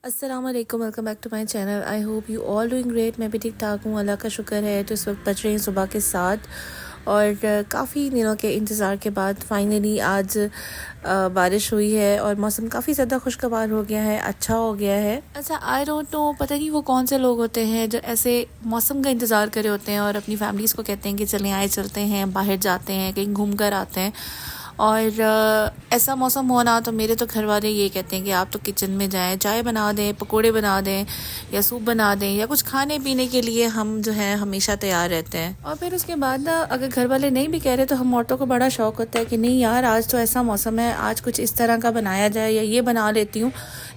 अस्सलाम वालेकुम, welcome back to my channel. I hope you all doing great. मैं भी ठीक ठाक हूँ, अल्लाह का शुक्र है। तो इस वक्त बज रहे हैं सुबह के 7 और काफ़ी दिनों के इंतज़ार के बाद फाइनली आज बारिश हुई है और मौसम काफ़ी ज़्यादा खुशगवार हो गया है, अच्छा हो गया है। अच्छा, आई डोंट नो, पता नहीं वो कौन से लोग होते हैं जो ऐसे मौसम का इंतज़ार करे होते हैं और अपनी फैमिलीज़ को कहते हैं कि चलें आए चलते हैं, बाहर जाते हैं, कहीं घूम कर आते हैं। और ऐसा मौसम होना तो मेरे तो घर वाले ये कहते हैं कि आप तो किचन में जाएं, चाय बना दें, पकोड़े बना दें या सूप बना दें या कुछ खाने पीने के लिए हम जो है हमेशा तैयार रहते हैं। और फिर उसके बाद ना अगर घर वाले नहीं भी कह रहे तो हम औरतों को बड़ा शौक होता है कि नहीं यार, आज तो ऐसा मौसम है, आज कुछ इस तरह का बनाया जाए या ये बना लेती हूँ।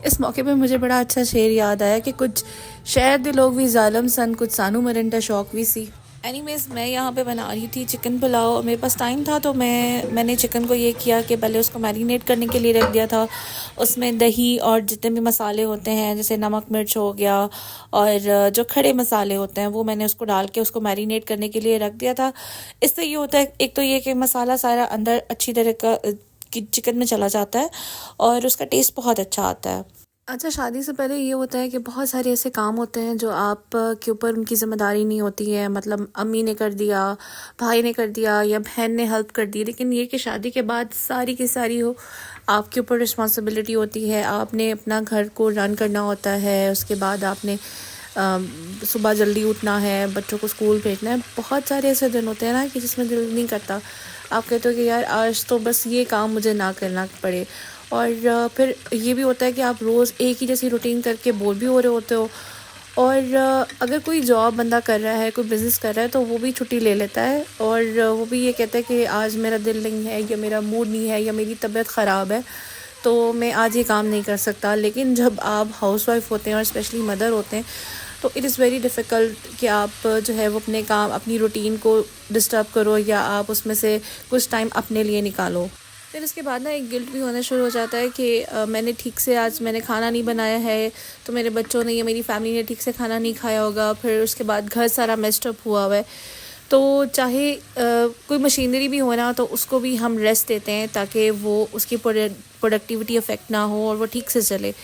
इस मौके पे मुझे बड़ा अच्छा शेर याद आया कि कुछ शहर दे लोग भी जालम सन, कुछ सानू मरंडा शौक भी सी। एनीवेज, मैं यहाँ पे बना रही थी चिकन पुलाव। मेरे पास टाइम था तो मैंने चिकन को ये किया कि पहले उसको मैरिनेट करने के लिए रख दिया था। उसमें दही और जितने भी मसाले होते हैं जैसे नमक मिर्च हो गया और जो खड़े मसाले होते हैं वो मैंने उसको डाल के उसको मैरिनेट करने के लिए रख दिया था। इससे ये होता है, एक तो ये कि मसाला सारा अंदर अच्छी तरह का चिकन में चला जाता है और उसका टेस्ट बहुत अच्छा आता है। अच्छा, शादी से पहले ये होता है कि बहुत सारे ऐसे काम होते हैं जो आप के ऊपर उनकी ज़िम्मेदारी नहीं होती है। मतलब अम्मी ने कर दिया, भाई ने कर दिया या बहन ने हेल्प कर दी। लेकिन ये कि शादी के बाद सारी की सारी हो आपके ऊपर रिस्पॉन्सिबिलिटी होती है। आपने अपना घर को रन करना होता है, उसके बाद आपने सुबह जल्दी उठना है, बच्चों को स्कूल भेजना है। बहुत सारे ऐसे दिन होते हैं ना कि जिसमें दिल नहीं करता, आप कहते हो कि यार आज तो बस ये काम मुझे ना करना पड़े। और फिर ये भी होता है कि आप रोज़ एक ही जैसी रूटीन करके बोर भी हो रहे होते हो। और अगर कोई जॉब बंदा कर रहा है, कोई बिज़नेस कर रहा है तो वो भी छुट्टी ले लेता है और वो भी ये कहता है कि आज मेरा दिल नहीं है या मेरा मूड नहीं है या मेरी तबीयत ख़राब है तो मैं आज ये काम नहीं कर सकता। लेकिन जब आप हाउसवाइफ होते हैं और स्पेशली मदर होते हैं तो इट इज़ वेरी डिफ़िकल्ट कि आप जो है वो अपने काम, अपनी रूटीन को डिस्टर्ब करो या आप उसमें से कुछ टाइम अपने लिए निकालो। फिर उसके बाद ना एक गिल्ट भी होना शुरू हो जाता है कि मैंने ठीक से आज मैंने खाना नहीं बनाया है तो मेरे बच्चों ने या मेरी फैमिली ने ठीक से खाना नहीं खाया होगा। फिर उसके बाद घर सारा मेस्ड अप हुआ हुआ है। तो चाहे कोई मशीनरी भी हो ना तो उसको भी हम रेस्ट देते हैं ताकि वो उसकी प्रोडक्टिविटी अफेक्ट ना हो और वो ठीक से चले।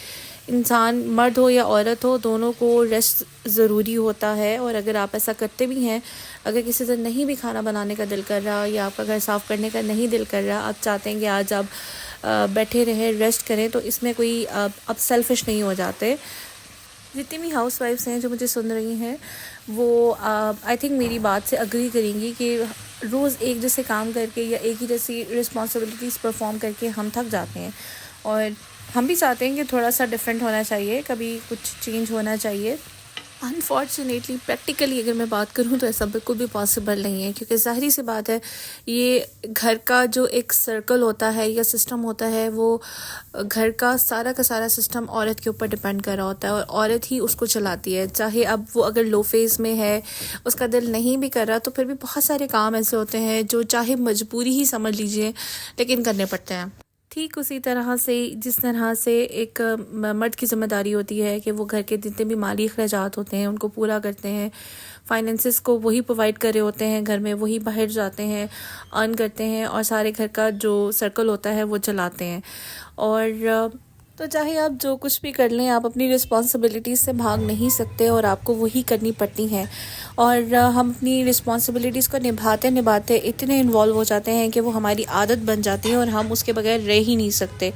इंसान मर्द हो या औरत हो, दोनों को रेस्ट ज़रूरी होता है। और अगर आप ऐसा करते भी हैं, अगर किसी दिन नहीं भी खाना बनाने का दिल कर रहा या आपका घर साफ़ करने का नहीं दिल कर रहा, आप चाहते हैं कि आज आप बैठे रहें, रेस्ट करें, तो इसमें कोई आप सेल्फिश नहीं हो जाते। जितनी भी हाउस वाइफ्स हैं जो मुझे सुन रही हैं वो आई थिंक मेरी बात से अग्री करेंगी कि रोज़ एक जैसे काम करके या एक ही जैसी रिस्पॉन्सिबिलिटीज़ परफॉर्म करके हम थक जाते हैं। और हम भी चाहते हैं कि थोड़ा सा डिफरेंट होना चाहिए, कभी कुछ चेंज होना चाहिए। अनफॉर्चुनेटली प्रैक्टिकली अगर मैं बात करूँ तो ऐसा बिल्कुल भी पॉसिबल नहीं है, क्योंकि ज़ाहिर सी बात है ये घर का जो एक सर्कल होता है या सिस्टम होता है वो घर का सारा सिस्टम औरत के ऊपर डिपेंड कर रहा होता है और औरत ही उसको चलाती है। चाहे अब वो अगर लो फेज़ में है, उसका दिल नहीं भी कर रहा, तो फिर भी बहुत सारे काम ऐसे होते हैं जो चाहे मजबूरी ही समझ लीजिए लेकिन करने पड़ते हैं। ठीक उसी तरह से जिस तरह से एक मर्द की ज़िम्मेदारी होती है कि वो घर के जितने भी माली अखराजात होते हैं उनको पूरा करते हैं, फाइनेंसिस को वही प्रोवाइड करे होते हैं, घर में वही बाहर जाते हैं, अर्न करते हैं और सारे घर का जो सर्कल होता है वो चलाते हैं। और तो चाहे आप जो कुछ भी कर लें, आप अपनी रिस्पॉन्सिबिलिटीज़ से भाग नहीं सकते और आपको वही करनी पड़ती हैं। और हम अपनी रिस्पॉन्सिबिलिटीज़ को निभाते निभाते इतने इन्वॉल्व हो जाते हैं कि वो हमारी आदत बन जाती है और हम उसके बगैर रह ही नहीं सकते।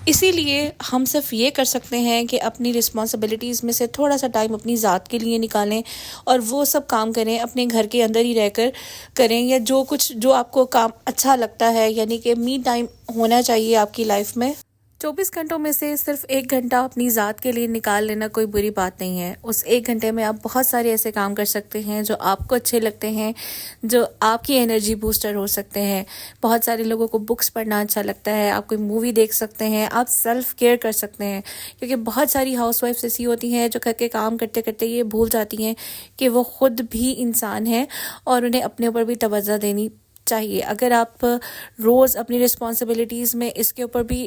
इसीलिए हम सिर्फ ये कर सकते हैं कि अपनी रिस्पॉन्सिबिलिटीज़ में से थोड़ा सा टाइम अपनी ज़ात के लिए निकालें और वो सब काम करें अपने घर के अंदर ही रहकर करें, या जो कुछ जो आपको काम अच्छा लगता है, यानी कि मी टाइम होना चाहिए आपकी लाइफ में। 24 घंटों में से सिर्फ 1 घंटा अपनी ज़ात के लिए निकाल लेना कोई बुरी बात नहीं है। उस 1 घंटे में आप बहुत सारे ऐसे काम कर सकते हैं जो आपको अच्छे लगते हैं, जो आपकी एनर्जी बूस्टर हो सकते हैं। बहुत सारे लोगों को बुक्स पढ़ना अच्छा लगता है, आप कोई मूवी देख सकते हैं, आप सेल्फ केयर कर सकते हैं। क्योंकि बहुत सारी हाउसवाइफ्स ऐसी होती हैं जो घर के काम करते करते ये भूल जाती हैं कि वो खुद भी इंसान हैं और उन्हें अपने ऊपर भी तवज्जो देनी चाहिए। अगर आप रोज़ अपनी रिस्पॉन्सिबिलिटीज़ में इसके ऊपर भी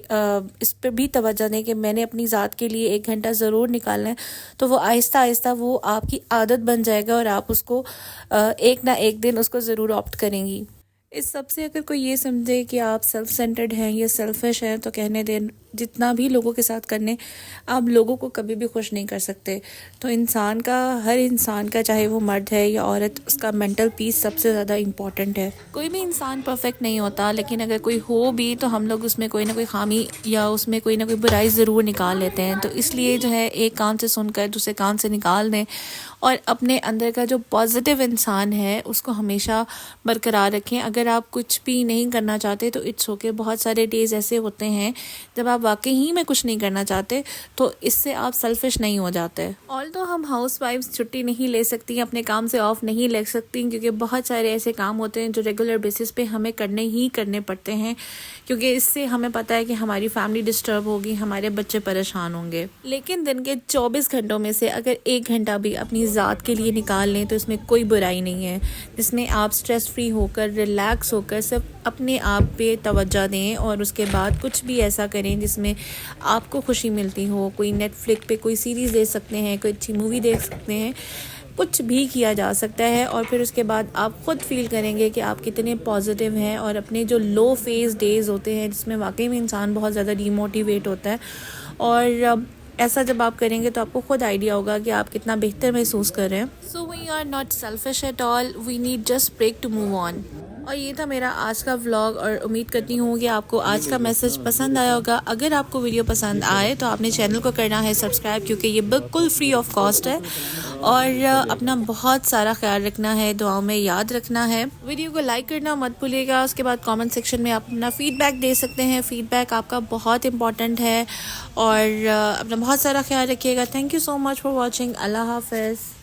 इस पर भी तवज्जो दें कि मैंने अपनी ज़ात के लिए 1 घंटा ज़रूर निकालना है, तो वो आहिस्ता आहिस्ता वो आपकी आदत बन जाएगा और आप उसको एक ना एक दिन उसको ज़रूर ऑप्ट करेंगी। इस सब से अगर कोई ये समझे कि आप सेल्फ सेंटर्ड हैं या सेल्फिश हैं तो कहने दें, जितना भी लोगों के साथ करने, आप लोगों को कभी भी खुश नहीं कर सकते। तो इंसान का, हर इंसान का, चाहे वो मर्द है या औरत, उसका मेंटल पीस सबसे ज़्यादा इम्पॉर्टेंट है। कोई भी इंसान परफेक्ट नहीं होता, लेकिन अगर कोई हो भी तो हम लोग उसमें कोई ना कोई खामी या उसमें कोई ना कोई बुराई ज़रूर निकाल लेते हैं। तो इसलिए जो है, एक कान से सुनकर दूसरे कान से निकाल दें और अपने अंदर का जो पॉजिटिव इंसान है उसको हमेशा बरकरार रखें। अगर आप कुछ भी नहीं करना चाहते तो इट्स ओके। बहुत सारे डेज ऐसे होते हैं जब आप वाकई ही में कुछ नहीं करना चाहते, तो इससे आप सेल्फिश नहीं हो जाते। ऑल्दो हम हाउस वाइफ्स छुट्टी नहीं ले सकती, अपने काम से ऑफ नहीं ले सकती, क्योंकि बहुत सारे ऐसे काम होते हैं जो रेगुलर बेसिस पे हमें करने पड़ते हैं, क्योंकि इससे हमें पता है कि हमारी फैमिली डिस्टर्ब होगी, हमारे बच्चे परेशान होंगे। लेकिन दिन के 24 घंटों में से अगर 1 घंटा भी अपनी ज़ात के लिए निकाल लें तो इसमें कोई बुराई नहीं है, जिसमें आप स्ट्रेस फ्री होकर, रिलैक्स होकर सिर्फ अपने आप पे तवज्जो दें और उसके बाद कुछ भी ऐसा करें जिसमें आपको खुशी मिलती हो। कोई नेटफ्लिक्स पे कोई सीरीज़ देख सकते हैं, कोई अच्छी मूवी देख सकते हैं, कुछ भी किया जा सकता है। और फिर उसके बाद आप खुद फील करेंगे कि आप कितने पॉजिटिव हैं। और अपने जो लो फेज डेज़ होते हैं जिसमें वाकई में इंसान बहुत ज़्यादा डीमोटिवेट होता है, और ऐसा जब आप करेंगे तो आपको खुद आइडिया होगा कि आप कितना बेहतर महसूस कर रहे हैं। So we are not selfish at all, we need just break to move on. और ये था मेरा आज का व्लॉग, और उम्मीद करती हूँ कि आपको आज का मैसेज पसंद आया होगा। अगर आपको वीडियो पसंद आए तो आपने चैनल को करना है सब्सक्राइब, क्योंकि ये बिल्कुल फ्री ऑफ कॉस्ट है। और अपना बहुत सारा ख्याल रखना है, दुआओं में याद रखना है। वीडियो को लाइक करना मत भूलिएगा। उसके बाद कमेंट सेक्शन में आप अपना फीडबैक दे सकते हैं, फीडबैक आपका बहुत इंपॉर्टेंट है। और अपना बहुत सारा ख्याल रखिएगा। Thank you so much for watching. अल्लाह हाफ़िज़।